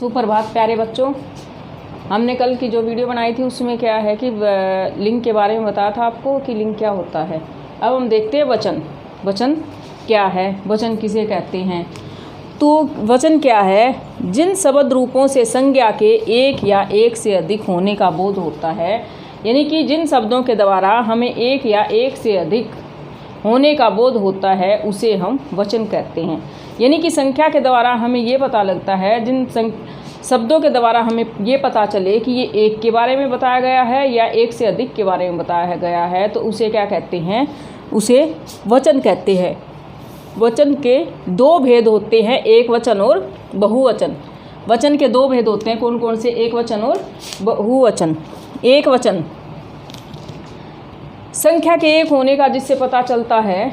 सुप्रभात प्यारे बच्चों। हमने कल की जो वीडियो बनाई थी उसमें क्या है कि लिंग के बारे में बताया था आपको कि लिंग क्या होता है। अब हम देखते हैं वचन। वचन क्या है, वचन किसे कहते हैं। तो वचन क्या है, जिन शब्द रूपों से संज्ञा के एक या एक से अधिक होने का बोध होता है, यानी कि जिन शब्दों के द्वारा हमें एक या एक से अधिक होने का बोध होता है उसे हम वचन कहते हैं। यानी कि संख्या के द्वारा हमें ये पता लगता है, जिन शब्दों के द्वारा हमें ये पता चले कि ये एक के बारे में बताया गया है या एक से अधिक के बारे में बताया गया है, तो उसे क्या कहते हैं, उसे वचन कहते हैं। वचन के दो भेद होते हैं, एक वचन और बहुवचन। वचन के दो भेद होते हैं, कौन कौन से, एक वचन और बहुवचन। एक वचन संख्या के एक होने का जिससे पता चलता है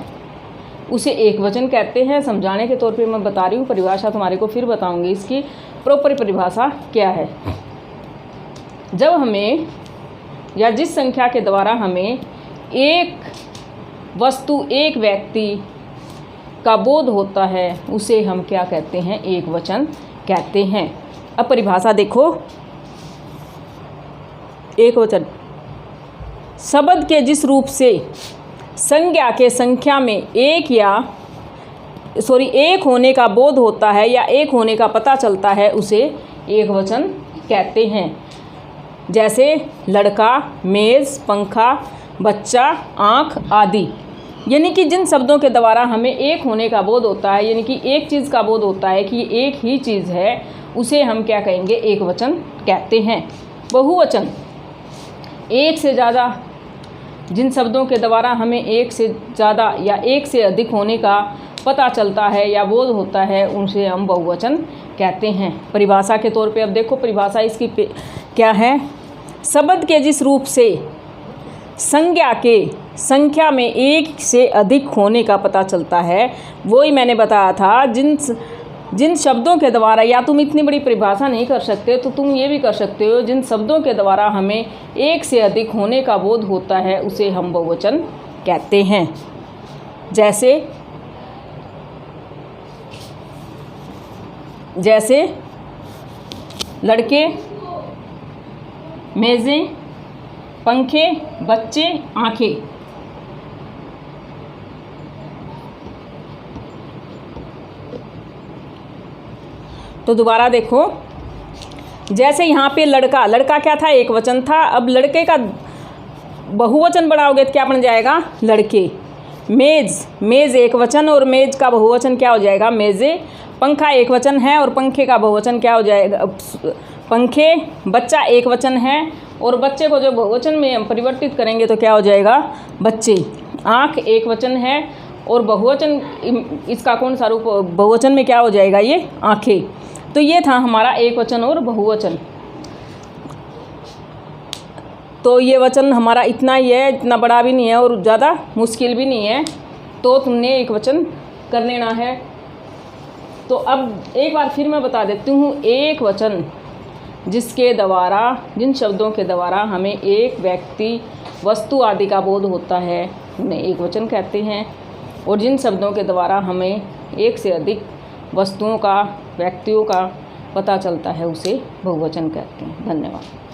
उसे एक वचन कहते हैं। समझाने के तौर पे मैं बता रही हूँ, परिभाषा तुम्हारे को फिर बताऊंगी इसकी प्रॉपर परिभाषा क्या है। जब हमें या जिस संख्या के द्वारा हमें एक वस्तु, एक व्यक्ति का बोध होता है उसे हम क्या कहते हैं, एक वचन कहते हैं। अब परिभाषा देखो, एक वचन शब्द के जिस रूप से संज्ञा के संख्या में एक होने का बोध होता है या एक होने का पता चलता है उसे एक वचन कहते हैं। जैसे लड़का, मेज़, पंखा, बच्चा, आँख आदि। यानी कि जिन शब्दों के द्वारा हमें एक होने का बोध होता है, यानी कि एक चीज़ का बोध होता है कि ये एक ही चीज़ है, उसे हम क्या कहेंगे, एक वचन कहते हैं। बहुवचन एक से ज़्यादा, जिन शब्दों के द्वारा हमें एक से ज़्यादा या एक से अधिक होने का पता चलता है या बोध होता है, उनसे हम बहुवचन कहते हैं। परिभाषा के तौर पे अब देखो, परिभाषा इसकी क्या है। शब्द के जिस रूप से संज्ञा के संख्या में एक से अधिक होने का पता चलता है, वही मैंने बताया था। जिन शब्दों के द्वारा, या तुम इतनी बड़ी परिभाषा नहीं कर सकते तो तुम ये भी कर सकते हो, जिन शब्दों के द्वारा हमें एक से अधिक होने का बोध होता है उसे हम बहुवचन कहते हैं। जैसे लड़के, मेज़ें, पंखे, बच्चे, आँखें। तो दोबारा देखो, जैसे यहाँ पे लड़का क्या था, एक वचन था। अब लड़के का बहुवचन बढ़ाओगे तो क्या बन जाएगा, लड़के। मेज़ एक वचन और मेज़ का बहुवचन क्या हो जाएगा, मेज़े। पंखा एक वचन है और पंखे का बहुवचन क्या हो जाएगा, पंखे। बच्चा एक वचन है और बच्चे को जो बहुवचन में हम परिवर्तित करेंगे तो क्या हो जाएगा, बच्चे। आँख एक वचन है और बहुवचन, इसका कौन सा रूप, बहुवचन में क्या हो जाएगा, ये आँखें। तो ये था हमारा एक वचन और बहुवचन। तो ये वचन हमारा इतना ही है, इतना बड़ा भी नहीं है और ज़्यादा मुश्किल भी नहीं है, तो तुमने एक वचन कर लेना है। तो अब एक बार फिर मैं बता देती हूँ, एक वचन जिसके द्वारा, जिन शब्दों के द्वारा हमें एक व्यक्ति, वस्तु आदि का बोध होता है उन्हें एक वचन कहते हैं। और जिन शब्दों के द्वारा हमें एक से अधिक वस्तुओं का, व्यक्तियों का पता चलता है उसे बहुवचन कहते हैं। धन्यवाद।